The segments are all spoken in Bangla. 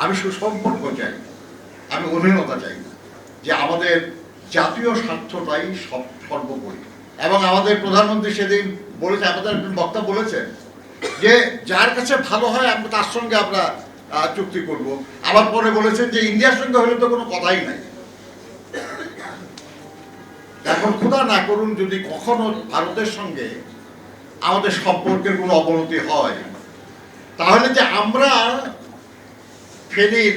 আমি সুসম্পর্ক চাই, আমি অধীনতা চাই না, যে আমাদের জাতীয় স্বার্থটাই সর্বোপরি। এবং আমাদের প্রধানমন্ত্রী সেদিন বলেছে, আমাদের একজন বক্তা বলেছেন যে যার কাছে ভালো হয় আমরা তার সঙ্গে আমরা চুক্তি করব। আবার পরে বলেছেন যে ইন্ডিয়ার সঙ্গে হলে তো কোনো কথাই নাই। এখন খোদা না করুন যদি কখনো ভারতের সঙ্গে আমাদের সম্পর্কের কোনো অবনতি হয়, তাহলে যে আমরা ফেনীর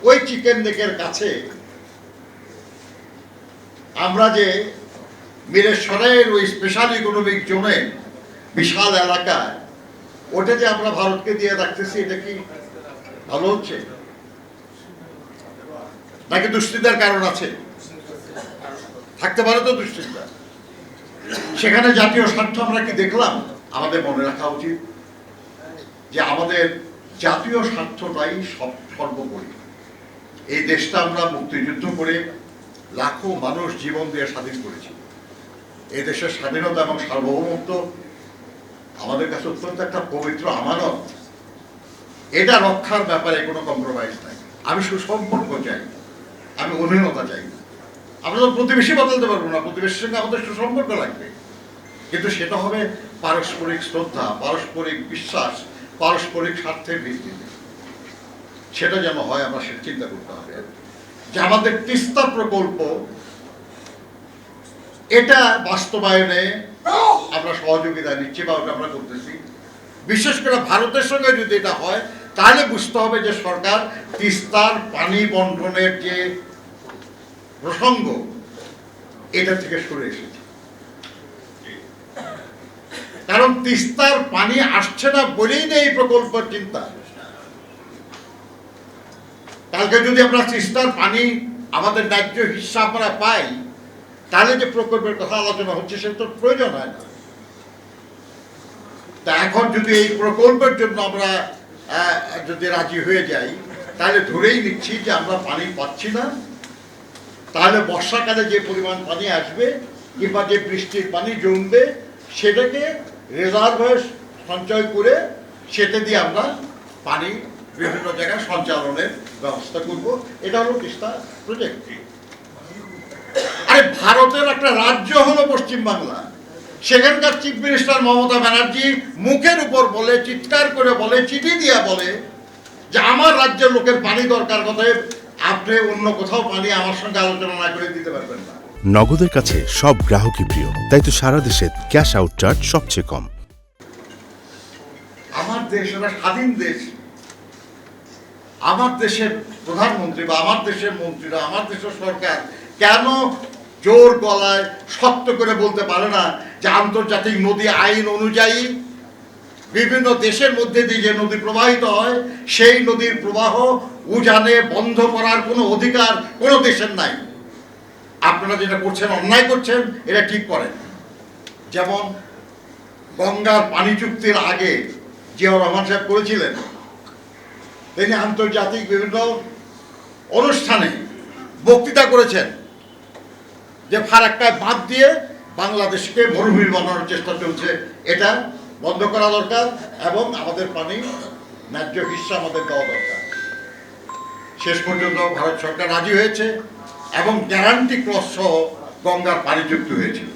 ওই চিকেন নেকের কাছে আমরা যে মিরেশ্বরের ওই স্পেশাল ইকোনমিক জোনে বিশাল এলাকায় ওটা যে আমরা ভারতকে দিয়ে রাখতেছি, এটা কি ভালো হচ্ছে নাকি দুশ্চিন্তার কারণ আছে? থাকতে পারে তো দুশ্চিন্তা। সেখানে জাতীয় স্বার্থ আমরা কি দেখলাম? আমাদের মনে রাখা উচিত যে আমাদের জাতীয় স্বার্থটাই সর্বোপরি। এই দেশটা আমরা মুক্তিযুদ্ধ করে লাখো মানুষ জীবন দিয়ে স্বাধীন করেছি। এই দেশের স্বাধীনতা এবং সার্বভৌমত্ব আমাদের কাছে অত্যন্ত একটা পবিত্র আমানত। এটা রক্ষার ব্যাপারে কোনো কম্প্রোমাইজ নাই। আমি সুসম্পর্ক চাই, আমি অধীনতা চাই না। আমরা তো প্রতিবেশী বদলাতে পারবো না, প্রতিবেশীর সঙ্গে আমাদের সুসম্পর্ক লাগবে, কিন্তু সেটা হবে পারস্পরিক শ্রদ্ধা, পারস্পরিক বিশ্বাস, পারস্পরিক স্বার্থের ভিত্তিতে। সেটা যেন হয়, আমরা সেটা চিন্তা করতে হবে। যে আমাদের তিস্তা প্রকল্প এটা বাস্তবায়নে আমরা সহযোগিতা নিচ্ছি বা ওটা আমরা করতেছি। বিশেষ করে ভারতের সঙ্গে যদি এটা হয়, তাহলে বুঝতে হবে যে সরকার তিস্তার পানি বন্টনের যে প্রসঙ্গ এটা থেকে সরে এসেছে। কারণ তিস্তার পানি আসছে না বলেই নেই এই প্রকল্পের চিন্তা। কালকে যদি আমরা তিস্তার পানি আমাদের ন্যায্য হিস্সা আমরা পাই, তাহলে যে প্রকল্পের কথা আলোচনা হচ্ছে সেটা তো প্রয়োজন হয় না। তা এখন যদি এই প্রকল্পের জন্য আমরা যদি রাজি হয়ে যাই, তাহলে ধরেই নিচ্ছি যে আমরা পানি পাচ্ছি না। তাহলে বর্ষাকালে যে পরিমাণ পানি আসবে কিংবা যে বৃষ্টির পানি জমবে, সেটাকে রিজার্ভ হয়ে সঞ্চয় করে সেটা দিয়ে আমরা পানি বিভিন্ন জায়গায় সঞ্চালনের ব্যবস্থা করব। এটা হলো তিস্তা প্রজেক্ট। আরে ভারতের একটা রাজ্য হলো পশ্চিমবাংলা। সেখানকার চিফ মিনিস্টার মমতা ব্যানার্জি মুখের উপর বলে, চিৎকার করে বলে, চিঠি দিয়ে বলে যে আমার রাজ্যের লোকের পানি দরকার, কথায় আপনি অন্য কোথাও পানি আমার সঙ্গে আলোচনা না করে দিতে পারবেন না। নগদের কাছে সব গ্রাহকই প্রিয়, তাই তো সারা দেশে ক্যাশ আউট চার্জ সবচেয়ে কম। আমার দেশ একটা স্বাধীন দেশ। আমার দেশের প্রধানমন্ত্রী বা আমার দেশের মন্ত্রীরা, আমার দেশের সরকার কেন জোর গলায় শক্ত করে বলতে পারে না যে আন্তর্জাতিক নদী আইন অনুযায়ী বিভিন্ন দেশের মধ্যে দিয়ে যে নদী প্রবাহিত হয়, সেই নদীর প্রবাহ উজানে বন্ধ করার কোনো অধিকার কোনো দেশের নাই। আপনারা যেটা করছেন, অন্যায় করছেন, এটা ঠিক করেন। যেমন গঙ্গার পানি চুক্তির আগে জিয়াউর রহমান সাহেব করেছিলেন, তিনি আন্তর্জাতিক বিভিন্ন অনুষ্ঠানে বক্তৃতা করেছেন যে ফারাক্কায় বাঁধ দিয়ে বাংলাদেশকে মরুভূমি বানানোর চেষ্টা চলছে, এটা বন্ধ করা দরকার এবং আমাদের পানি ন্যায্য হিস্সা আমাদের দেওয়া দরকার। শেষ পর্যন্ত ভারত সরকার রাজি হয়েছে এবং গ্যারান্টি ক্লজ সহ গঙ্গার পানি চুক্তি হয়েছিল।